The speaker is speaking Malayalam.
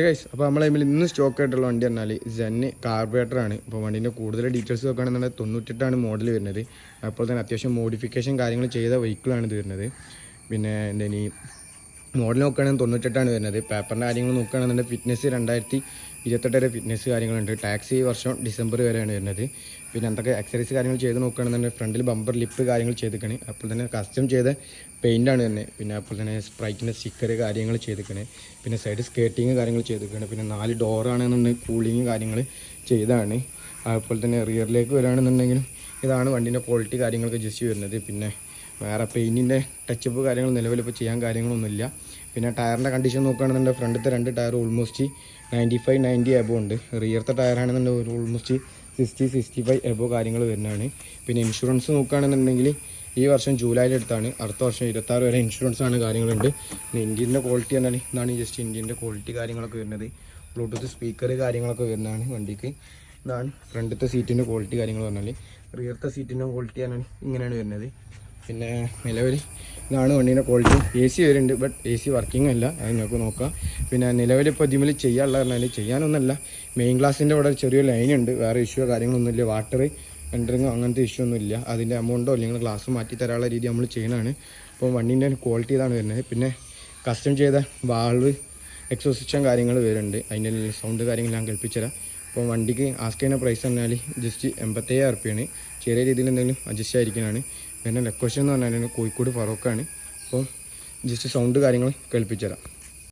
ഗൈസ്, അപ്പോൾ നമ്മളെ ഇന്ന് സ്റ്റോക്ക് ആയിട്ടുള്ള വണ്ടി പറഞ്ഞാൽ സെന്ന് കാർബറേറ്ററാണ്. അപ്പോൾ വണ്ടീൻ്റെ കൂടുതൽ ഡീറ്റെയിൽസ് നോക്കുകയാണെന്നുണ്ടെങ്കിൽ 98 മോഡൽ വരുന്നത്. അപ്പോൾ തന്നെ അത്യാവശ്യം മോഡിഫിക്കേഷൻ കാര്യങ്ങൾ ചെയ്ത വെഹിക്കിളാണ് ഇത് വരുന്നത്. പിന്നെ എന്താണ് ഈ മോഡൽ നോക്കുകയാണെങ്കിൽ 98 വരുന്നത്. പേപ്പറിൻ്റെ കാര്യങ്ങൾ നോക്കുകയാണെന്നുണ്ടെങ്കിൽ ഫിറ്റ്നസ് 2028 വരെ ഫിറ്റ്നസ് കാര്യങ്ങളുണ്ട്. ടാക്സി വർഷം ഡിസംബർ വരെയാണ് വരുന്നത്. പിന്നെ എന്തൊക്കെ അക്സറീസ് കാര്യങ്ങൾ ചെയ്ത് നോക്കുകയാണെന്നുണ്ടെങ്കിൽ ഫ്രണ്ടിൽ ബമ്പർ ലിപ്പ് കാര്യങ്ങൾ ചെയ്തിരിക്കണേ. അപ്പോൾ തന്നെ കസ്റ്റം ചെയ്ത പെയിൻ്റാണ് തന്നെ. പിന്നെ അപ്പോൾ തന്നെ സ്പ്രൈറ്റിൻ്റെ സ്റ്റിക്കർ കാര്യങ്ങൾ ചെയ്തിരിക്കണേ. പിന്നെ സൈഡ് സ്കേർട്ടിങ് കാര്യങ്ങൾ ചെയ്തിരിക്കണേ. പിന്നെ 4 ഡോറാണെന്നുണ്ടെങ്കിൽ കൂളിങ് കാര്യങ്ങൾ ചെയ്തതാണ്. അതുപോലെ തന്നെ റിയറിലേക്ക് വരികയാണെന്നുണ്ടെങ്കിലും ഇതാണ് വണ്ടീൻ്റെ ക്വാളിറ്റി കാര്യങ്ങളൊക്കെ ജസ്റ്റ് വരുന്നത്. പിന്നെ വേറെ പെയിൻറ്റിൻ്റെ ടച്ചപ്പ് കാര്യങ്ങൾ നിലവിലിപ്പോൾ ചെയ്യാൻ കാര്യങ്ങളൊന്നുമില്ല. പിന്നെ ടയറിൻ്റെ കണ്ടീഷൻ നോക്കുകയാണെന്നുണ്ടെങ്കിൽ ഫ്രണ്ടിലത്തെ 2 ടയർ ഓൾമോസ്റ്റ് 95-90 എബോ ഉണ്ട്. റിയർത്തെ ടയറാണെന്നുണ്ടെങ്കിൽ ഓൾമോസ്റ്റ് 60-65 എബോ കാര്യങ്ങൾ വരുന്നതാണ്. പിന്നെ ഇൻഷുറൻസ് നോക്കുകയാണെന്നുണ്ടെങ്കിൽ ഈ വർഷം ജൂലൈയിൽ എടുത്താണ്. അടുത്ത വർഷം 26 വരെ ഇൻഷുറൻസാണ് കാര്യങ്ങളുണ്ട്. പിന്നെ ഇന്ത്യൻ്റെ ക്വാളിറ്റി പറഞ്ഞാൽ ഇതാണ് ജസ്റ്റ് ഇന്ത്യൻ്റെ ക്വാളിറ്റി കാര്യങ്ങളൊക്കെ വരുന്നത്. ബ്ലൂടൂത്ത് സ്പീക്കർ കാര്യങ്ങളൊക്കെ വരുന്നതാണ് വണ്ടിക്ക്. ഇതാണ് ഫ്രണ്ടിലത്തെ സീറ്റിൻ്റെ ക്വാളിറ്റി കാര്യങ്ങൾ പറഞ്ഞാൽ. റിയർത്തെ സീറ്റിൻ്റെ ക്വാളിറ്റി പറഞ്ഞാൽ ഇങ്ങനെയാണ് വരുന്നത്. പിന്നെ നിലവിൽ ഇതാണ് വണ്ടീൻ്റെ ക്വാളിറ്റി. എ സി വരുന്നുണ്ട്, ബട്ട് എ സി വർക്കിംഗ് അല്ല, അത് നിങ്ങൾക്ക് നോക്കാം. പിന്നെ നിലവിൽ ഇപ്പോൾ ഇതിൽ ചെയ്യാനുള്ള പറഞ്ഞാൽ ചെയ്യാനൊന്നുമല്ല, മെയിൻ ഗ്ലാസിൻ്റെ ഇവിടെ ചെറിയ ലൈനുണ്ട്. വേറെ ഇഷ്യൂ കാര്യങ്ങളൊന്നുമില്ല. വാട്ടർ എൻറ്ററിങ്ങോ അങ്ങനത്തെ ഇഷ്യൂ ഒന്നുമില്ല. അതിൻ്റെ എമൗണ്ടോ അല്ലെങ്കിൽ ഗ്ലാസ് മാറ്റി തരാനുള്ള രീതി നമ്മൾ ചെയ്യണതാണ്. അപ്പോൾ വണ്ടീൻ്റെ ക്വാളിറ്റി ഇതാണ് വരുന്നത്. പിന്നെ കസ്റ്റം ചെയ്ത വാൾവ് എക്സോസിസ്റ്റം കാര്യങ്ങൾ വരുന്നുണ്ട്. അതിൻ്റെ സൗണ്ട് കാര്യങ്ങൾ ഞാൻ കേൾപ്പിച്ചുതരാം. അപ്പോൾ വണ്ടിക്ക് ആസ്ക് ചെയ്യുന്ന പ്രൈസ് പറഞ്ഞാൽ ജസ്റ്റ് 87,000 റുപ്യാണ്. ചെറിയ രീതിയിൽ എന്തെങ്കിലും അഡ്ജസ്റ്റ് ആയിരിക്കുന്നതാണ്. പിന്നെ ലൊക്കേഷൻ എന്ന് പറഞ്ഞാൽ കോഴിക്കോട് ഫറോക്കാണ്. അപ്പോൾ ജസ്റ്റ് സൗണ്ട് കാര്യങ്ങൾ കേൾപ്പിച്ചുതരാം.